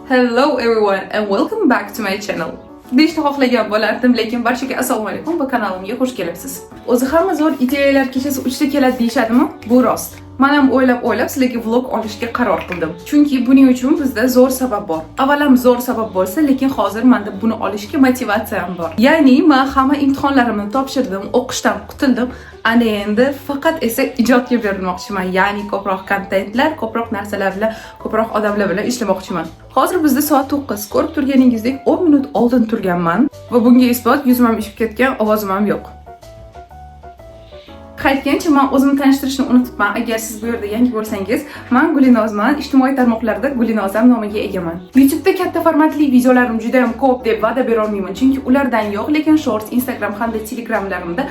Hello everyone and welcome back to my channel. Deyishni xohlagan bo'lardim, lekin barchaga assalomu alaykum va kanalimga xush kelibsiz. O'zi hamma zo'r ideyalar kechasi 3 ta keladi deyshadimi? Bu rost. Men ham o'ylab sizlarga vlog olishga qaror qildim. Chunki buning uchun bizda zo'r sabab bor. Avvalam zo'r sabab bo'lsa, lekin hozir menda buni olishga motivatsiyam bor. Ya'ni men hamma imtihonlarimni topshirdim, o'qishdan qutuldim. Ana endi faqat esa ijodga berilmoqchiman. Ya'ni ko'proq kontentlar, ko'proq narsalar bilan, ko'proq odamlar bilan ishlamoqchiman. Hozir bizda soat 9. Ko'rib turganingizdek 10 minut oldin turganman va bunga isbot yuzim ham ishib ketgan, ovozim ham yo'q. Qaytgancha men o'zimni tanishtirishni unutibman. Agar siz bu yerda yangi bo'lsangiz, men Gulinozman, ijtimoiy tarmoqlarda Gulinozam nomiga egaman. YouTube'da katta formatli videolarim juda ham ko'p deb va'da bera olmayman, chunki ulardan yo'q, lekin Shorts, Instagram hamda Telegramlarimda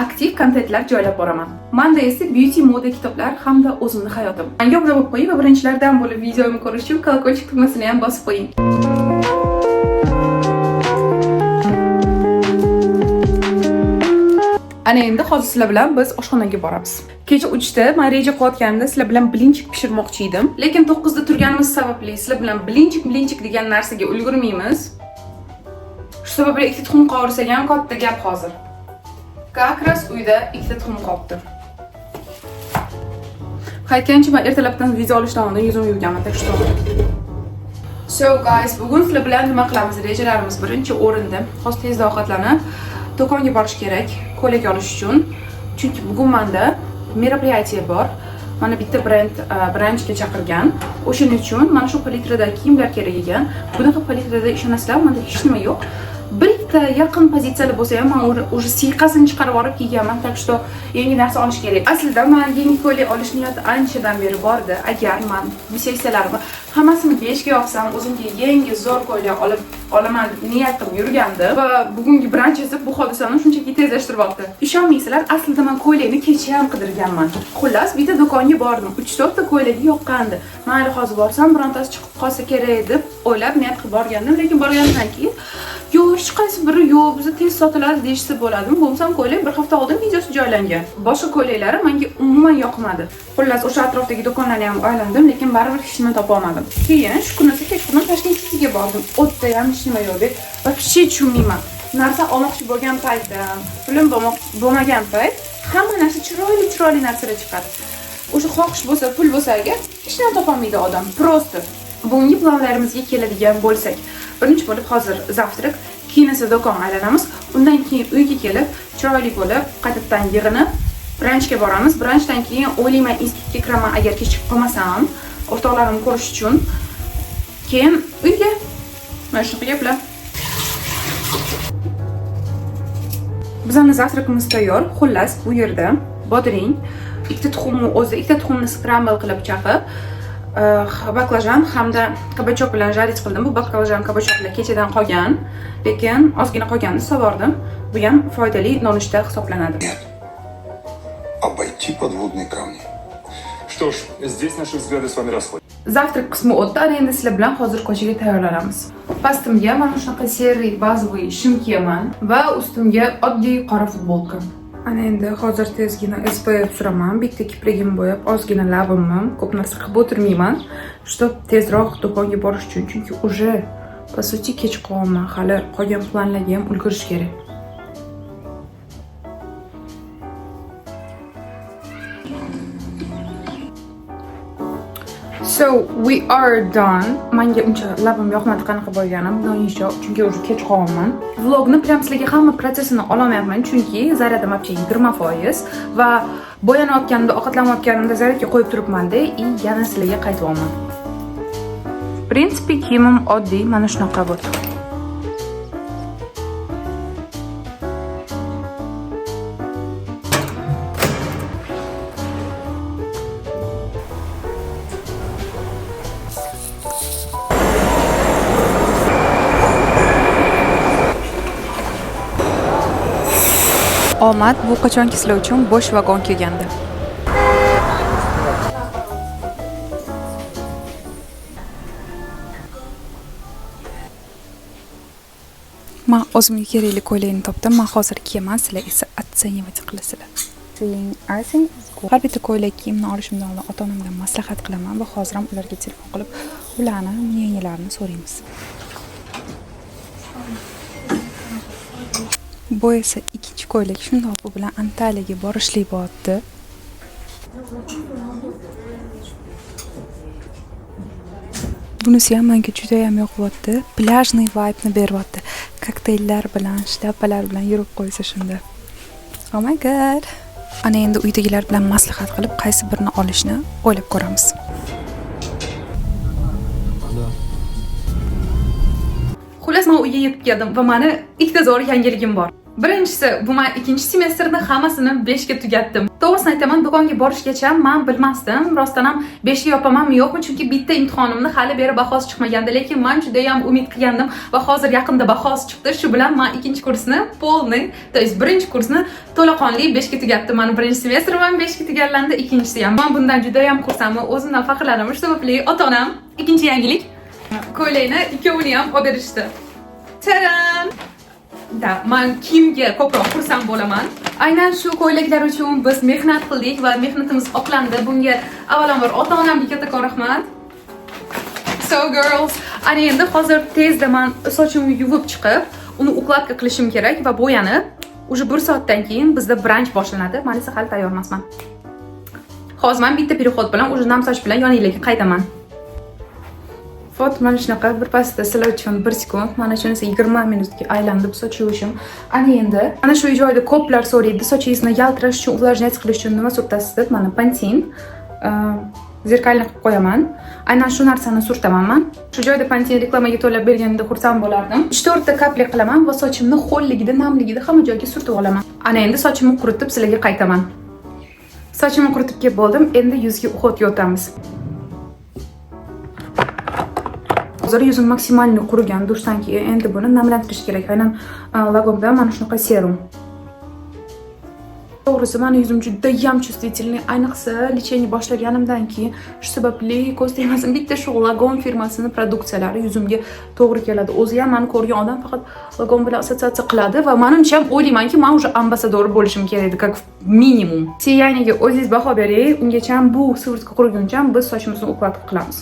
aktiv kontentlar joylab boraman. Menda esa beauty moda kitoblar hamda o'zimning hayotim. Menga obuna bo'lib qo'ying va birinchilardan bo'lib videomni ko'rish uchun kolokольчик tugmasini ham bosib qo'ying. Ana endi hozir sizlar bilan biz oshxonaga boramiz. Kecha 3 ta men reja qilayotganimda sizlar bilan blinchik pishirmoqchi edim, lekin 9 da turganimiz sababli sizlar bilan blinchik degan narsaga ulgurmaymiz. Shu sababli ikkita tuxum qovursak ham katta gap hozir. Как раз uyda ikkita tuxum qolibdi. Qaytgancha men ertalabdan video olishdan oldin yuzimni yuvganman, tak что. So guys, bugun sizlar bilan nima qilamiz? Rejalarimiz birinchi o'rinda. Hozir tezda ovqatlanib do'konga borish kerak, ko'ylak olish uchun. Chunki bugun menda мероприятие bor. Mana bitta branchga chaqirgan. O'shaning uchun mana shu palitrada kiyimlar kerak ekan. Bunaqa palitrada ishonasizlar, menda hech nima yo'q. Bitta yaqin pozitsiyada bo'lsa ham men уже siyqasini chiqarib olib kiyganman, так что yangi narsa olish kerak. Aslida men yangi ko'ylak olish niyati anchadan beri bor edi. Agar men bu sessiyalarni hammasini 5 ga yoqsam, o'zimga yangi zo'r ko'ylak olaman deb niyat qilib yurgandim va bugungi branch esa bu hodisani shunchaki tezlashtirmoqda. Ishonmaysizlar, aslida men ko'ylakni kecha ham qidirganman. Xullas, bitta do'konga bordim. 3-4 ta ko'ylak yoqqandi. Mayli hozir borsam, birontasi chiqib qolsa kerak deb o'ylab niyat qilib borgandim, lekin borgandan keyin yo'q, hech qaysi biri yo'q, bizda tez sotiladi deyishsa bo'ladimi? Bo'lmasam ko'ylak bir hafta oldin videosi joylangan. Boshqa ko'ylaklari menga umuman yoqmadi. Xullas, o'sha atrofdagi do'konlarni ham aylandim, lekin baribir hech nima topa olmadim. Keyin shu kunisi kechqurun Toshkent City'ga bordim. O'tda ham hech nima yo'q deb, вообще tushunmayman. Narsa olmoqchi bo'lgan paytda, pulim bo'lmagan payt hamma narsa chiroyli narsalar chiqadi. O'sha xohish bo'lsa, pul bo'lsa agar hech narsa topolmaydi odam. Prosta. Bugungi planlarimizga keladigan bo'lsak, birinchi bo'lib hozir zavtrak, keyin esa do'kon aylanamiz. Undan keyin uyga kelib, chiroyli bo'lib, qaytadan yig'inib, branchga boramiz. Branchdan keyin o'ylayman institutga kiraman agar kechikib qolmasam, o'rtoqlarimni ko'rish uchun. Keyin uyga. Mana shu gaplar. Bizning zavtrakimiz tayyor. Xullas, bu yerda bodring, ikkita tuxumni scramble qilib chaqib, baklajan hamda kabachok bilan jarich qildim. Bu baklajan kabachoklar kechadan qolgan, lekin ozgina qolganini sovordim. Bu ham foydali nonushta hisoblanadi. Обойти подводные камни. Что ж, здесь наши взгляды с вами расходятся. Zavtrak qismi o'tdi. Ana endi sizlar bilan hozir ko'chaga tayyorlanamiz. Pastimga mana shunaqa serri bazoviy shim kiyaman va ustimga oddiy qora futbolka. Ana endi hozir tezgina SPF suraman, bitta kiprigimni bo'yab, ozgina labimni, ko'p narsa qilib o'tirmayman, чтобы tezroq do'konga borish uchun, chunki уже по сути kech qolman, hali qolgan planlarga ham ulgurish kerak. So we are done. Menga uncha labim yoqmadi qanaqa bo'lganim, noincho, chunki уже kech qolman. Vlogni prям sizlarga hamma protsessini ololmayapman, chunki zaryadam вообще 20% va bo'yanayotganimda, ovqatlanayotganimda zaryadga qo'yib turibman-da, yana sizlarga qaytyapman. В принципе, kiyimim oddiy, mana shunaqa bo'ldi. Omad bu qachonki sizlar uchun bo'sh vagon kelganda. Men o'zimga kerakli ko'ylakni topdim. Men hozir kiyaman, sizlar esa оценивать qilasizlar. Har bitta ko'ylak kiyimni olishimdan oldin ota-onamdan maslahat qilaman va hozir ham ularga telefon qilib Ularni yangilarini so'raymiz. Bu esa ikkinchi ko'ylak. Shundoq bu bilan Antaliyaga borishlik bo'lyapti. Bunisi ham menga juda ham yoqyapti. Plyajniy vibe'ni beryapti. Kokteyllar bilan, shlapalar bilan yurib qo'ysa shunda. Oh my god. Ana endi uydagilar bilan maslahat qilib, qaysi birini olishni o'ylab ko'ramiz. Xullas, men uyga yetib keldim va meni ikkita zo'r yangiligim bor. Birinchisi, bu men ikkinchi semestrni hammasini 5 ga tugatdim. To'g'risini aytaman, do'konga borishgacha men bilmasdim, rostdan ham 5 ga yopamanmi yo'qmi, chunki bitta imtihonimni hali beri bahosi chiqmagandi, lekin men juda ham umid qilgandim va hozir yaqinda bahosi chiqdi. Shu bilan men ikkinchi kursni polniy, to есть birinchi kursni to'laqonli 5 ga tugatdim. Meni birinchi semestrim ham 5 ga tugallandi, ikkinchisi ham. Men bundan juda ham xursandman, o'zimdan faxrlanaman. Shu sababli ota-onam ikkinchi yangilik ko'ylakni ikkovini ham olib berishdi. Taran! Da, men kimga ko'proq xursand bo'laman? Aynan shu ko'ylaklar uchun biz mehnat qildik va mehnatimiz oqlandi. Bunga avvalambor ota-onamga kattakon rahmat. So girls, ana endi hozir tezda men sochimni yuvib chiqib, uni ukladka qilishim kerak va bo'yanib, уже 1 soatdan keyin bizda brunch boshlanadi. Men esa hali tayyor emasman. Hozir men bitta переход bilan уже nam soch bilan yoninglarga qaytaman. Foto mana shunaqa birpasda sizlar uchun 1 sekund, mana shunisi 20 minutga aylandi bu soch yuvishim. Ana endi ana shu joyda ko'plar so'raydi, sochingizni yaltirash uchun, uvlajnayt qilish uchun nima surtasiz deb. Mana Pantene zerkalni qilib qo'yaman. Aynan shu narsani surtaman men. Shu joyda Pantene reklamaga to'lab berganida xursand bo'lardim. 3-4 ta kaplik qilaman va sochimni ho'lligida, namligida hamma joyga surtib olaman. Ana endi sochimni quritib sizlarga qaytaman. Sochimni quritib kelib bo'ldim. Endi yuzga uhot yotamiz. Hozir yuzim maksimalni qurigan dushdan keyin endi buni namlantirish kerak. Aynan Lagomda mana shunaqa serum. To'g'risi, meni yuzim juda ham chувствительный, ayniqsa lechение boshlaganimdan keyin. Shu sababli ko'z tegmasin, bitta shu Lagom firmasining produksiyalari yuzimga to'g'ri keladi. O'zi ham meni ko'rgan odam faqat Lagom bilan assotsiatsiya qiladi va menimcha ham o'ylaymanki, men уже ambasador bo'lishim kerak edi, как minimum. Сияniyaga o'zingiz baho bering, ungacha ham bu sivurtka quriguncha biz sochimizni ukladka qilamiz.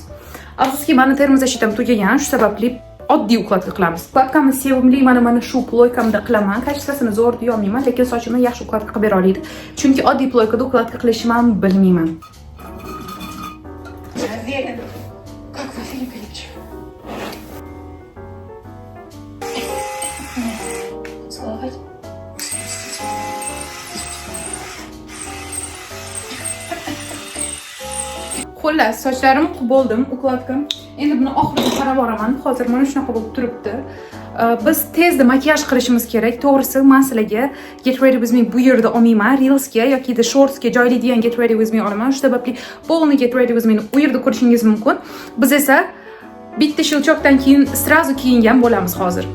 Afsuski, meni termiz zashitam tugagan, shu sababli oddiy ukladka qilamiz. Ukladkamni sevimli mana shu ploykamda qilaman. Kачествосini zo'r deya olmayman, lekin sochimni yaxshi ukladka qilib bera oladi. Chunki oddiy ploykada ukladka qilishni ham bilmayman. Как Василий Филиппович. Целовать. Xullas, sochlarim qilib bo'ldim, ukladkam. Endi buni oxiriga qarab boraman. Hozir mana shunaqa bo'lib turibdi. Biz tezda makiyaj qilishimiz kerak. To'g'risi, men sizlarga Get Ready With Me bu yerda olmayman. Reelsga yoki de shortsga joylaydigan Get Ready With Me olaman. Shu sababli polni Get Ready With Me ni u yerda ko'rishingiz mumkin. Biz esa bitta shilchoqdan keyin srazu kiyingan bo'lamiz hozir.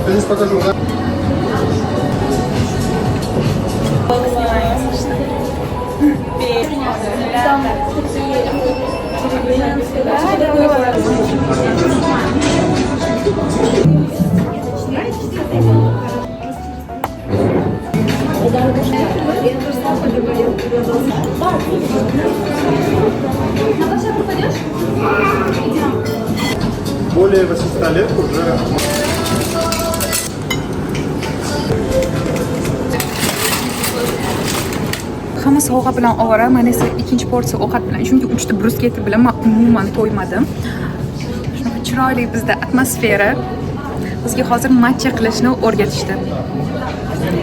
Я здесь покажу, да? Более 800 лет уже. Hamma sovg'a bilan ovora, men esa ikkinchi porsiya ovqat bilan, chunki 3 ta brusketi bilan men umuman to'ymadim. Shunaqa chiroyli bizda atmosfera. Bizga hozir matcha qilishni o'rgatishdi.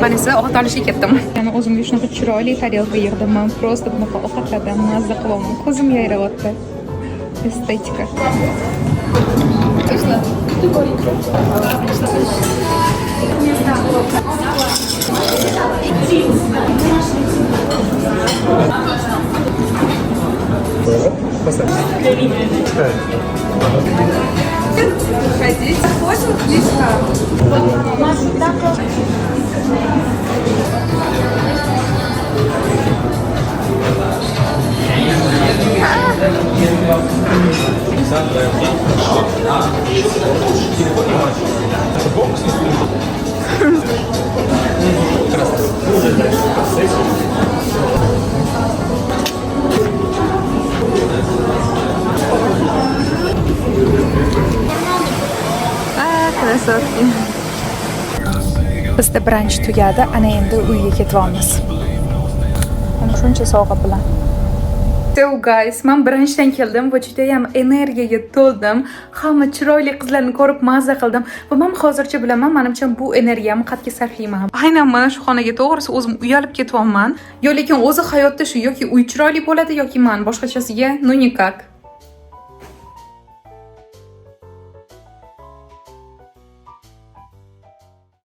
Men esa ovqat olishga ketdim. Yana o'zimga shunaqa chiroyli tarelka yig'dim. Men просто bunaqa ovqatlardan mazza qilaman. Ko'zim yayrayapti. Estetika. Ходить очень близко. Krasotki. Bizda branch tugadi, ana endi uyga ketyapmiz. Mana shuncha sovg'a bilan. So guys, men branchdan keldim va juda ham energiyaga to'ldim. Hamma chiroyli qizlarni ko'rib mazza qildim va men hozircha bilaman, menimcha bu energiyamni qayerga sarflayman. Aynan mana shu xonaga to'g'risi o'zim uyalib ketyapman. Yo lekin o'zi hayotda shu yoki uy chiroyli bo'ladi yoki men boshqachasiga no nikak.